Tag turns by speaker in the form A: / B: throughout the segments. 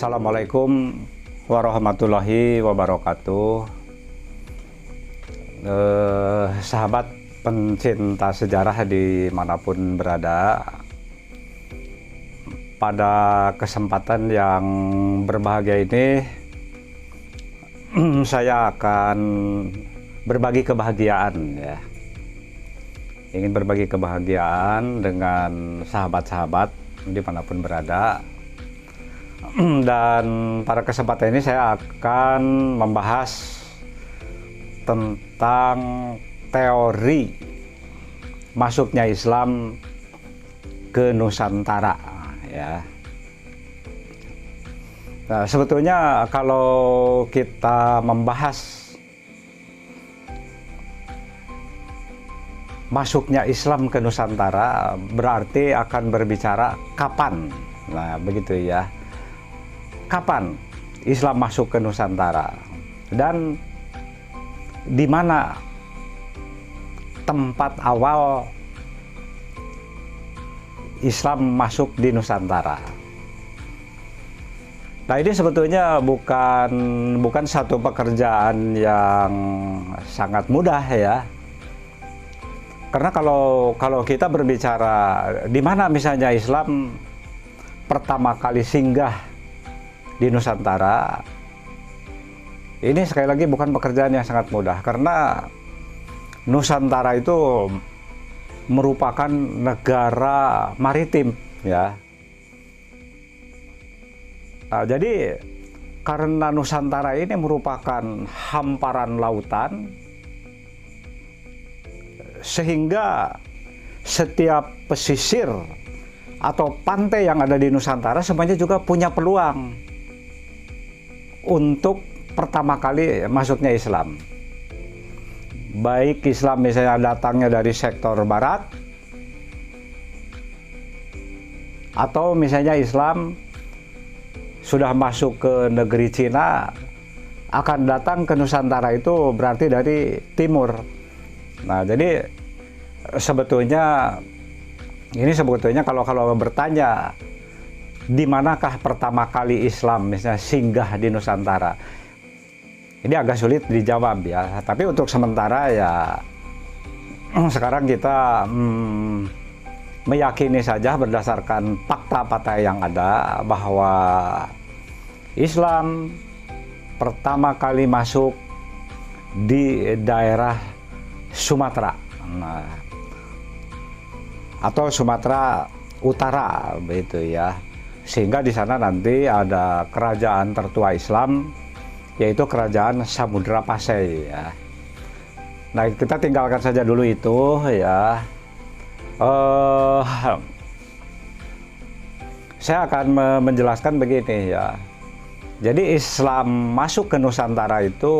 A: Assalamualaikum warahmatullahi wabarakatuh. Sahabat pencinta sejarah dimanapun berada, pada kesempatan yang berbahagia ini saya akan berbagi kebahagiaan ya. Ingin berbagi kebahagiaan dengan sahabat-sahabat dimanapun berada. Dan pada kesempatan ini saya akan membahas tentang teori masuknya Islam ke Nusantara ya. Nah, sebetulnya kalau kita membahas masuknya Islam ke Nusantara, berarti akan berbicara kapan. Nah, begitu ya. Kapan Islam masuk ke Nusantara dan di mana tempat awal Islam masuk di Nusantara. Nah, ini sebetulnya bukan satu pekerjaan yang sangat mudah ya. Karena kalau kita berbicara di mana misalnya Islam pertama kali singgah di Nusantara, ini sekali lagi bukan pekerjaan yang sangat mudah, karena Nusantara itu merupakan negara maritim ya. Nah, jadi karena Nusantara ini merupakan hamparan lautan, sehingga setiap pesisir atau pantai yang ada di Nusantara semuanya juga punya peluang untuk pertama kali masuknya Islam. Baik Islam misalnya datangnya dari sektor barat, atau misalnya Islam sudah masuk ke negeri Cina, akan datang ke Nusantara itu berarti dari timur. Nah, jadi sebetulnya kalau bertanya di manakah pertama kali Islam misalnya singgah di Nusantara, ini agak sulit dijawab ya. Tapi untuk sementara ya sekarang kita meyakini saja berdasarkan fakta-fakta yang ada bahwa Islam pertama kali masuk di daerah Sumatera, atau Sumatera Utara begitu ya. Sehingga di sana nanti ada kerajaan tertua Islam, yaitu kerajaan Samudra Pasai ya. Nah, kita tinggalkan saja dulu itu ya. Saya akan menjelaskan begini ya. Jadi Islam masuk ke Nusantara itu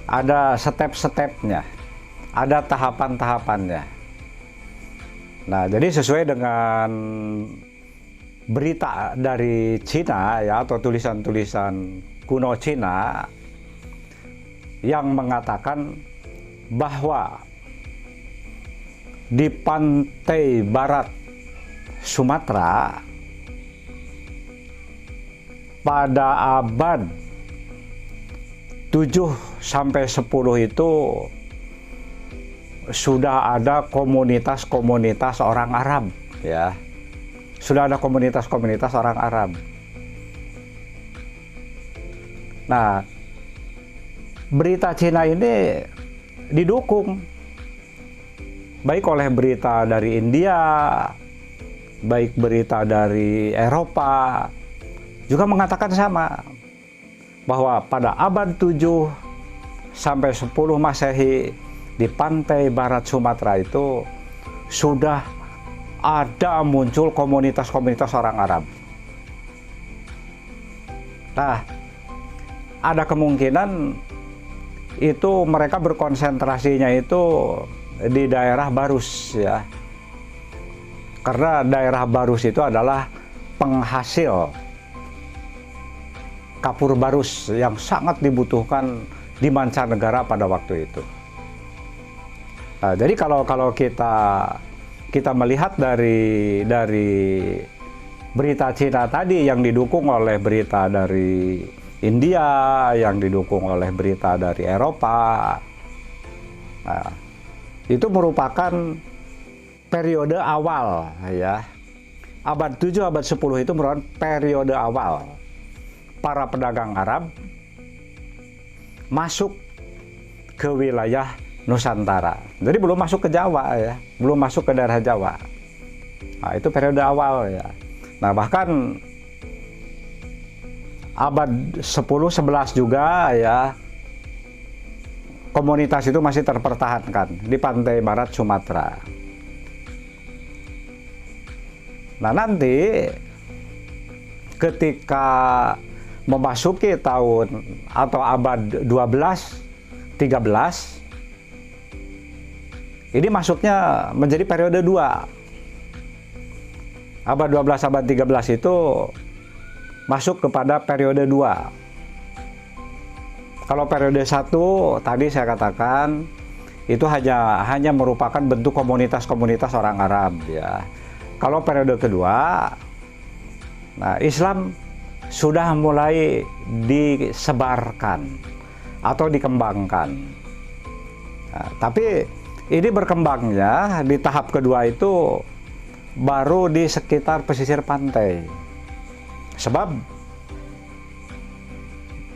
A: ada step-stepnya, ada tahapan-tahapannya. Nah, jadi sesuai dengan berita dari Cina ya, atau tulisan-tulisan kuno Cina yang mengatakan bahwa di pantai barat Sumatera pada abad 7 sampai 10 itu sudah ada komunitas-komunitas orang Arab ya. Sudah ada komunitas-komunitas orang Arab. Nah, berita Cina ini didukung baik oleh berita dari India, baik berita dari Eropa, juga mengatakan sama, bahwa pada abad 7 sampai 10 Masehi di pantai barat Sumatera itu sudah ada muncul komunitas-komunitas orang Arab. Nah, ada kemungkinan itu mereka berkonsentrasinya itu di daerah Barus ya. Karena daerah Barus itu adalah penghasil kapur barus yang sangat dibutuhkan di mancanegara pada waktu itu. Nah, jadi kalau kita melihat dari berita Cina tadi yang didukung oleh berita dari India, yang didukung oleh berita dari Eropa. Nah, itu merupakan periode awal ya. Abad 7, abad 10 itu merupakan periode awal para pedagang Arab masuk ke wilayah Nusantara. Jadi belum masuk ke Jawa ya, belum masuk ke daerah Jawa. Nah, itu periode awal ya. Nah, bahkan abad 10-11 juga ya, komunitas itu masih terpertahankan di pantai barat Sumatera. Nah, nanti ketika memasuki tahun atau abad 12-13, ini masuknya menjadi periode 2. Abad 12, abad 13 itu masuk kepada periode 2. Kalau periode 1 tadi saya katakan itu hanya merupakan bentuk komunitas-komunitas orang Arab ya. Kalau periode kedua, nah Islam sudah mulai disebarkan atau dikembangkan. Nah, tapi ini berkembangnya di tahap kedua itu baru di sekitar pesisir pantai. Sebab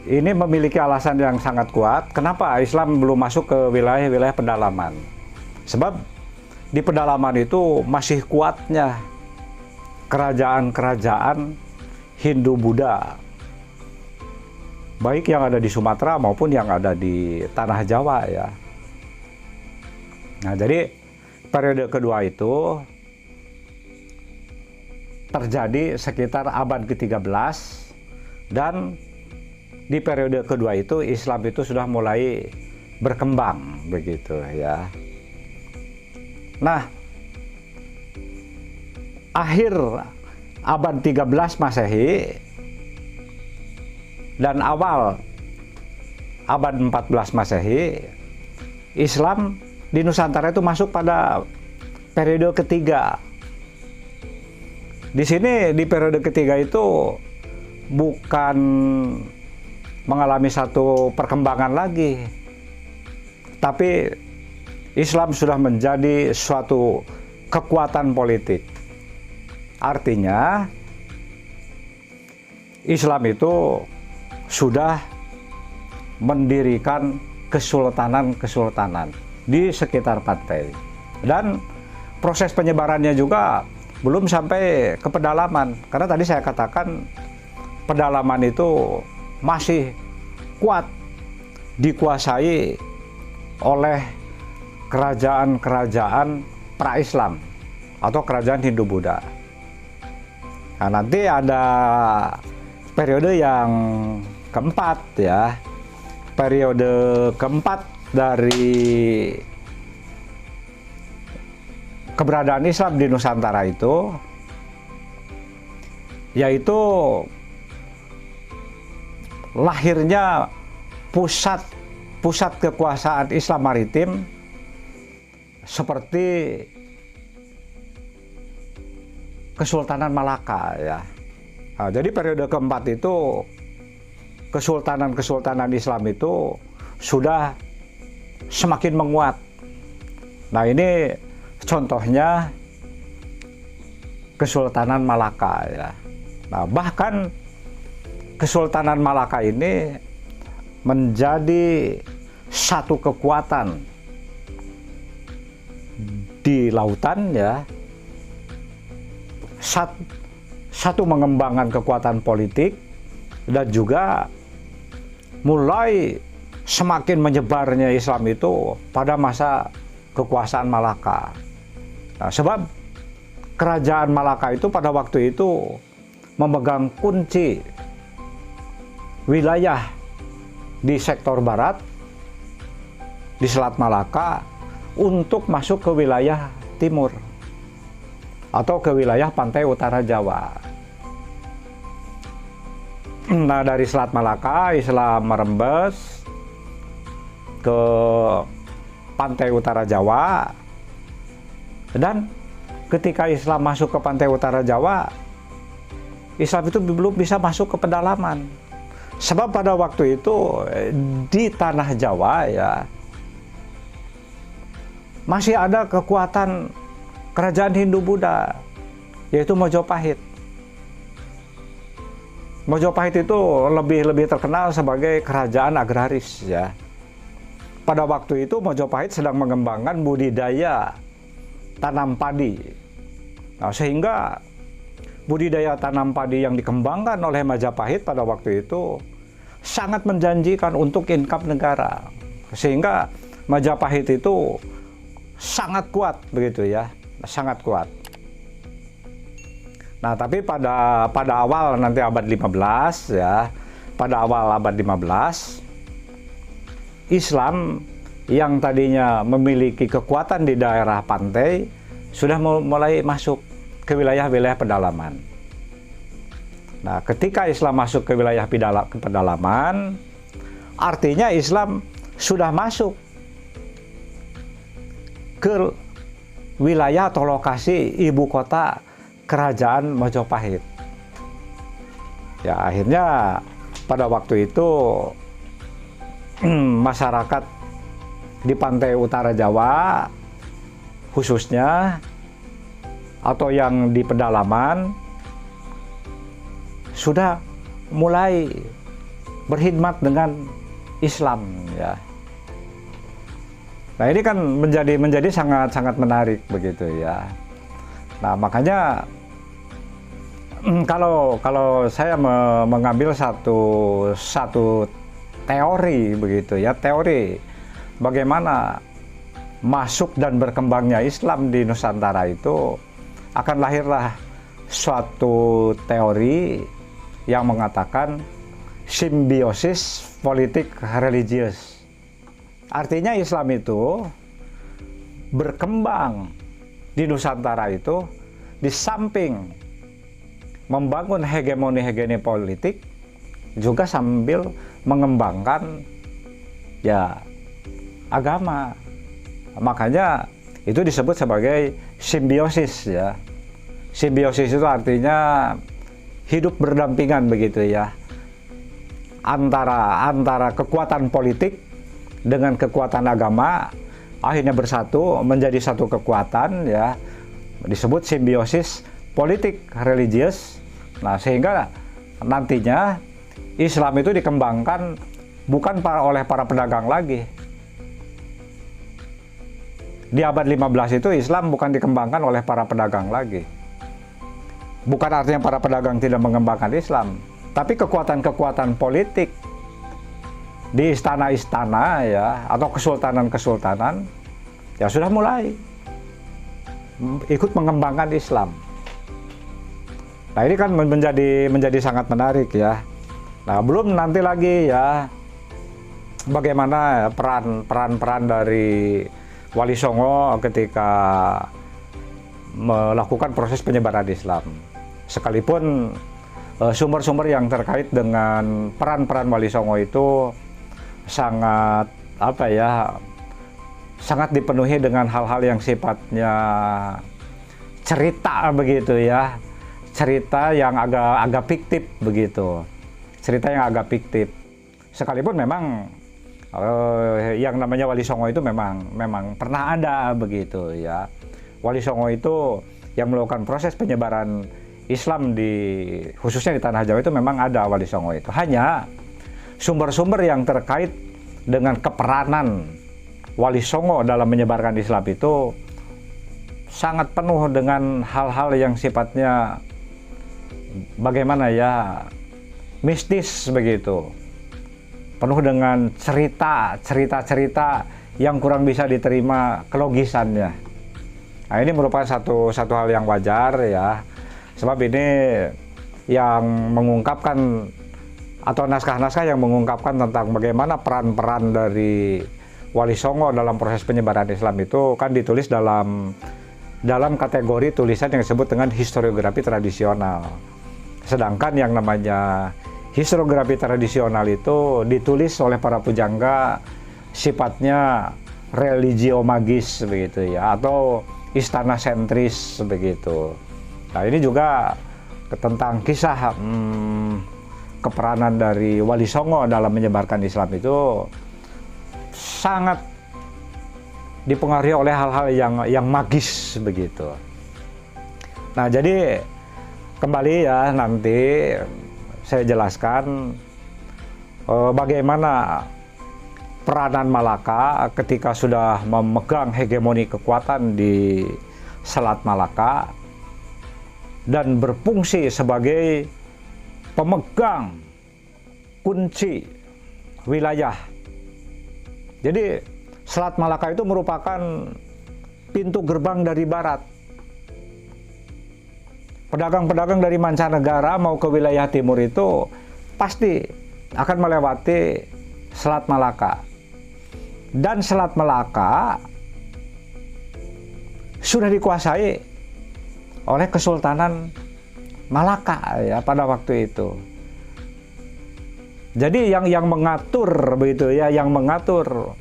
A: ini memiliki alasan yang sangat kuat kenapa Islam belum masuk ke wilayah-wilayah pedalaman. Sebab di pedalaman itu masih kuatnya kerajaan-kerajaan Hindu-Buddha, baik yang ada di Sumatera maupun yang ada di tanah Jawa ya. Nah, jadi periode kedua itu terjadi sekitar abad ke-13, dan di periode kedua itu Islam itu sudah mulai berkembang begitu ya. Nah, akhir abad 13 Masehi dan awal abad 14 Masehi, Islam di Nusantara itu masuk pada periode ketiga. Di sini di periode ketiga itu bukan mengalami satu perkembangan lagi, tapi Islam sudah menjadi suatu kekuatan politik. Artinya Islam itu sudah mendirikan kesultanan-kesultanan di sekitar pantai. Dan proses penyebarannya juga belum sampai ke pedalaman. Karena tadi saya katakan pedalaman itu masih kuat dikuasai oleh kerajaan-kerajaan pra-Islam atau kerajaan Hindu-Buddha. Nah, nanti ada periode yang keempat ya. Periode keempat dari keberadaan Islam di Nusantara itu yaitu lahirnya pusat kekuasaan Islam maritim seperti Kesultanan Malaka ya. Nah, jadi periode keempat itu kesultanan Islam itu sudah semakin menguat. Nah, ini contohnya Kesultanan Malaka ya. Nah, bahkan Kesultanan Malaka ini menjadi satu kekuatan di lautan ya, satu mengembangkan kekuatan politik, dan juga mulai semakin menyebarnya Islam itu pada masa kekuasaan Malaka. Nah, sebab kerajaan Malaka itu pada waktu itu memegang kunci wilayah di sektor barat, di Selat Malaka, untuk masuk ke wilayah timur atau ke wilayah pantai utara Jawa. Nah, dari Selat Malaka Islam merembes ke pantai utara Jawa, dan ketika Islam masuk ke pantai utara Jawa, Islam itu belum bisa masuk ke pedalaman. Sebab pada waktu itu di tanah Jawa ya masih ada kekuatan kerajaan Hindu-Buddha, yaitu Mojopahit. Mojopahit itu lebih terkenal sebagai kerajaan agraris ya. Pada waktu itu Mojopahit sedang mengembangkan budidaya tanam padi. Nah, sehingga budidaya tanam padi yang dikembangkan oleh Majapahit pada waktu itu sangat menjanjikan untuk income negara. Sehingga Majapahit itu sangat kuat begitu ya, sangat kuat. Nah, tapi pada awal nanti abad 15 ya, pada awal abad 15 Islam yang tadinya memiliki kekuatan di daerah pantai sudah mulai masuk ke wilayah-wilayah pedalaman. Nah, ketika Islam masuk ke wilayah pedalaman, artinya Islam sudah masuk ke wilayah atau lokasi ibu kota kerajaan Majapahit. Ya, akhirnya pada waktu itu masyarakat di pantai utara Jawa khususnya atau yang di pedalaman sudah mulai berkhidmat dengan Islam ya. Nah, ini kan menjadi sangat menarik begitu ya. Nah, makanya kalau saya mengambil satu teori begitu ya, teori bagaimana masuk dan berkembangnya Islam di Nusantara itu, akan lahirlah suatu teori yang mengatakan simbiosis politik religius. Artinya Islam itu berkembang di Nusantara itu di samping membangun hegemoni politik juga sambil mengembangkan ya agama. Makanya itu disebut sebagai simbiosis ya. Simbiosis itu artinya hidup berdampingan begitu ya. Antara kekuatan politik dengan kekuatan agama akhirnya bersatu menjadi satu kekuatan ya, disebut simbiosis politik religius. Nah, sehingga nantinya Islam itu dikembangkan bukan oleh para pedagang lagi. Di abad 15 itu Islam bukan dikembangkan oleh para pedagang lagi. Bukan artinya para pedagang tidak mengembangkan Islam, tapi kekuatan-kekuatan politik di istana-istana ya atau kesultanan-kesultanan ya sudah mulai ikut mengembangkan Islam. Nah, ini kan menjadi sangat menarik ya. Nah, belum nanti lagi ya bagaimana peran dari Wali Songo ketika melakukan proses penyebaran Islam. Sekalipun sumber-sumber yang terkait dengan peran Wali Songo itu sangat sangat dipenuhi dengan hal-hal yang sifatnya cerita begitu ya, cerita yang agak fiktif begitu, cerita yang agak fiktif. Sekalipun memang yang namanya Wali Songo itu memang pernah ada begitu ya. Wali Songo itu yang melakukan proses penyebaran Islam khususnya di tanah Jawa itu memang ada Wali Songo itu. Hanya sumber-sumber yang terkait dengan keperanan Wali Songo dalam menyebarkan Islam itu sangat penuh dengan hal-hal yang sifatnya bagaimana ya, mistis begitu. Penuh dengan cerita-cerita yang kurang bisa diterima kelogisannya. Nah, ini merupakan satu hal yang wajar ya. Sebab ini yang mengungkapkan atau naskah-naskah yang mengungkapkan tentang bagaimana peran-peran dari Wali Songo dalam proses penyebaran Islam itu kan ditulis dalam kategori tulisan yang disebut dengan historiografi tradisional. Sedangkan yang namanya historiografi tradisional itu ditulis oleh para pujangga sifatnya religio magis begitu ya, atau istana sentris begitu. Nah, ini juga tentang kisah keperanan dari Wali Songo dalam menyebarkan Islam itu sangat dipengaruhi oleh hal-hal yang magis begitu. Nah, jadi kembali ya, nanti saya jelaskan bagaimana peranan Malaka ketika sudah memegang hegemoni kekuatan di Selat Malaka dan berfungsi sebagai pemegang kunci wilayah. Jadi Selat Malaka itu merupakan pintu gerbang dari barat. Pedagang-pedagang dari mancanegara mau ke wilayah timur itu pasti akan melewati Selat Malaka. Dan Selat Malaka sudah dikuasai oleh Kesultanan Malaka ya pada waktu itu. Jadi yang mengatur begitu ya, yang mengatur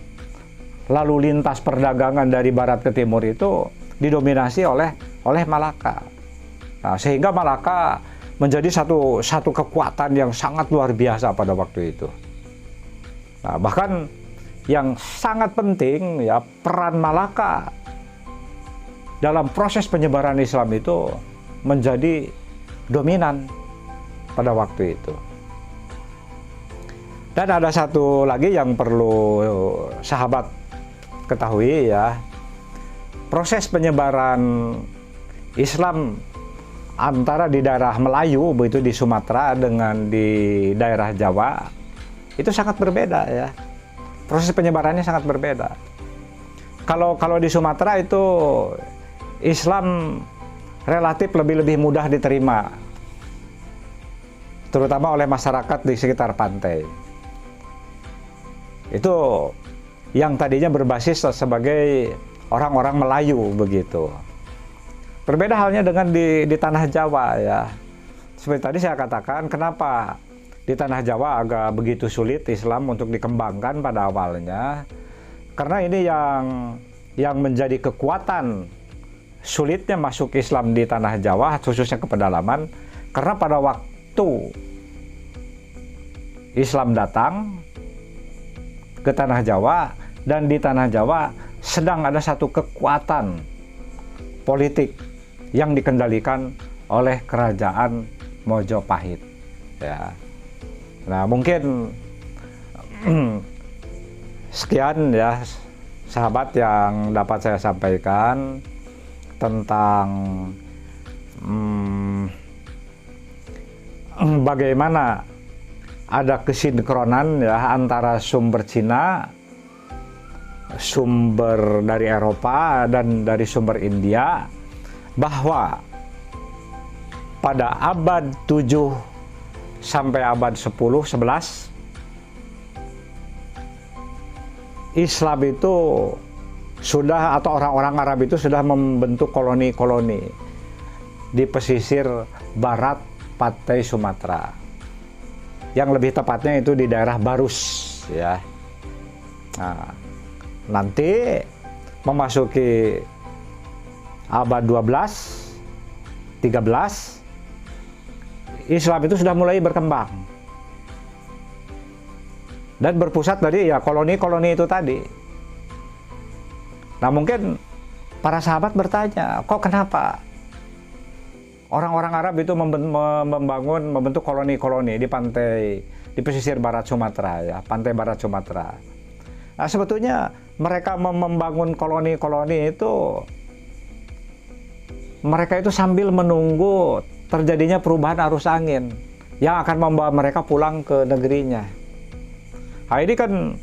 A: lalu lintas perdagangan dari barat ke timur itu didominasi oleh Malaka. Nah, sehingga Malaka menjadi satu kekuatan yang sangat luar biasa pada waktu itu. Nah, bahkan yang sangat penting ya, peran Malaka dalam proses penyebaran Islam itu menjadi dominan pada waktu itu. Dan ada satu lagi yang perlu sahabat ketahui ya, proses penyebaran Islam antara di daerah Melayu begitu di Sumatera dengan di daerah Jawa itu sangat berbeda ya. Proses penyebarannya sangat berbeda. Kalau di Sumatera itu Islam relatif lebih mudah diterima, terutama oleh masyarakat di sekitar pantai. Itu yang tadinya berbasis sebagai orang-orang Melayu begitu. Berbeda halnya dengan di tanah Jawa ya. Seperti tadi saya katakan, kenapa di tanah Jawa agak begitu sulit Islam untuk dikembangkan pada awalnya. Karena ini yang menjadi kekuatan sulitnya masuk Islam di tanah Jawa, khususnya ke pedalaman, karena pada waktu Islam datang ke tanah Jawa, dan di tanah Jawa sedang ada satu kekuatan politik yang dikendalikan oleh kerajaan Mojopahit ya. Nah, mungkin sekian ya sahabat yang dapat saya sampaikan tentang bagaimana ada kesinkronan ya antara sumber Cina, sumber dari Eropa, dan dari sumber India, bahwa pada abad 7 sampai abad 10-11 Islam itu sudah, atau orang-orang Arab itu sudah membentuk koloni-koloni di pesisir barat pantai Sumatera. Yang lebih tepatnya itu di daerah Barus ya. Nah, nanti memasuki abad 12, 13 Islam itu sudah mulai berkembang dan berpusat dari ya koloni-koloni itu tadi. Nah, mungkin para sahabat bertanya, kok kenapa orang-orang Arab itu membentuk koloni-koloni di pantai, di pesisir barat Sumatera ya, pantai barat Sumatera. Nah, sebetulnya mereka membangun koloni-koloni itu, mereka itu sambil menunggu terjadinya perubahan arus angin yang akan membawa mereka pulang ke negerinya. Nah, ini kan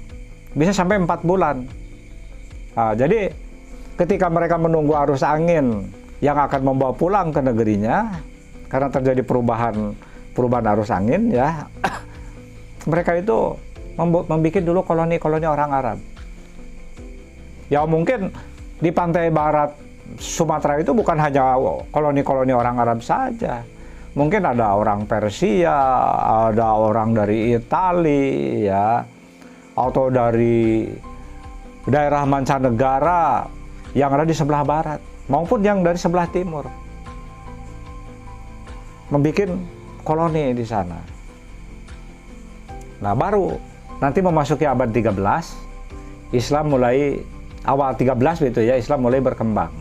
A: bisa sampai 4 bulan. Nah, jadi ketika mereka menunggu arus angin yang akan membawa pulang ke negerinya karena terjadi perubahan arus angin ya, mereka itu membuat dulu koloni-koloni orang Arab. Ya, mungkin di pantai barat Sumatera itu bukan hanya koloni-koloni orang Arab saja. Mungkin ada orang Persia, ada orang dari Italia ya, atau dari daerah mancanegara yang ada di sebelah barat maupun yang dari sebelah timur. membuat koloni di sana. Nah, baru nanti memasuki abad 13, Islam mulai awal 13 gitu ya, Islam mulai berkembang.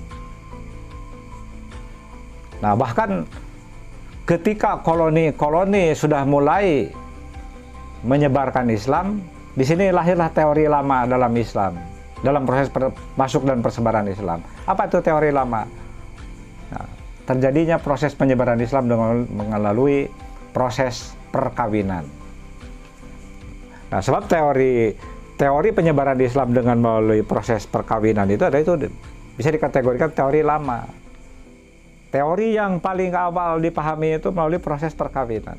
A: Nah, bahkan ketika koloni-koloni sudah mulai menyebarkan Islam, di sini lahirlah teori lama dalam Islam, dalam proses masuk dan persebaran Islam. Apa itu teori lama? Nah, terjadinya proses penyebaran Islam dengan melalui proses perkawinan. Nah, sebab teori penyebaran Islam dengan melalui proses perkawinan itu bisa dikategorikan teori lama. Teori yang paling awal dipahami itu melalui proses perkawinan.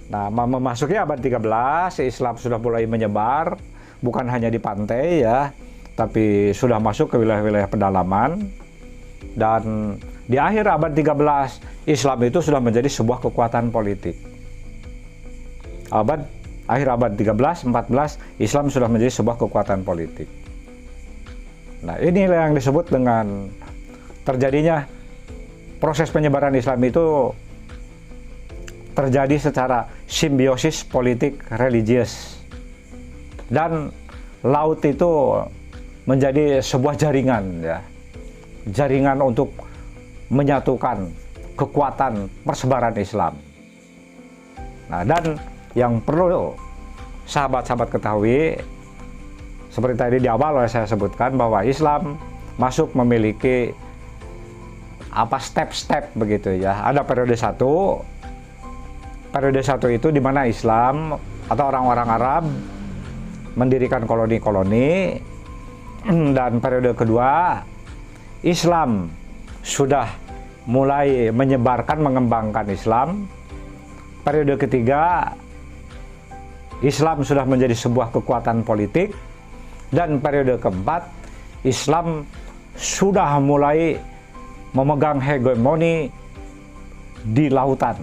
A: Nah, memasuki abad 13, Islam sudah mulai menyebar, bukan hanya di pantai ya, tapi sudah masuk ke wilayah-wilayah pedalaman. Dan di akhir abad 13, Islam itu sudah menjadi sebuah kekuatan politik. Akhir abad 13, 14, Islam sudah menjadi sebuah kekuatan politik. Nah, inilah yang disebut dengan terjadinya proses penyebaran Islam itu terjadi secara simbiosis politik religius, dan laut itu menjadi sebuah jaringan ya, jaringan untuk menyatukan kekuatan persebaran Islam. Nah, dan yang perlu sahabat-sahabat ketahui, seperti tadi di awal saya sebutkan bahwa Islam masuk memiliki step-step begitu ya. Ada periode satu itu di mana Islam atau orang-orang Arab mendirikan koloni-koloni, dan periode kedua Islam sudah mulai menyebarkan, mengembangkan Islam. Periode ketiga Islam sudah menjadi sebuah kekuatan politik, dan periode keempat Islam sudah mulai memegang hegemoni di lautan.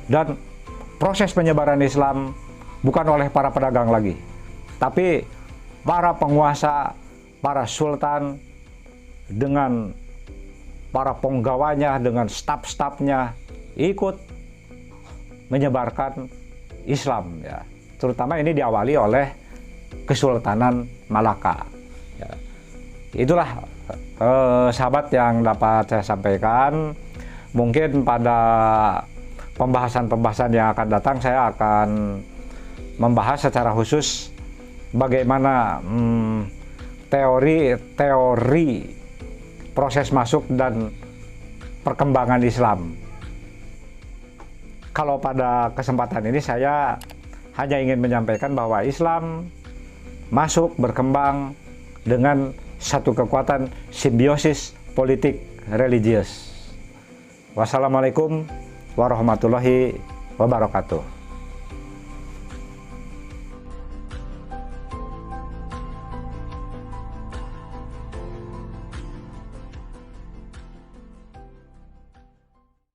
A: Dan proses penyebaran Islam bukan oleh para pedagang lagi, tapi para penguasa, para sultan dengan para penggawanya, dengan staf-stafnya ikut menyebarkan Islam ya. Terutama ini diawali oleh Kesultanan Malaka ya. Itulah sahabat yang dapat saya sampaikan. Mungkin pada pembahasan-pembahasan yang akan datang saya akan membahas secara khusus bagaimana teori proses masuk dan perkembangan Islam. Kalau pada kesempatan ini saya hanya ingin menyampaikan bahwa Islam masuk berkembang dengan satu kekuatan simbiosis politik religius. Wassalamualaikum warahmatullahi wabarakatuh.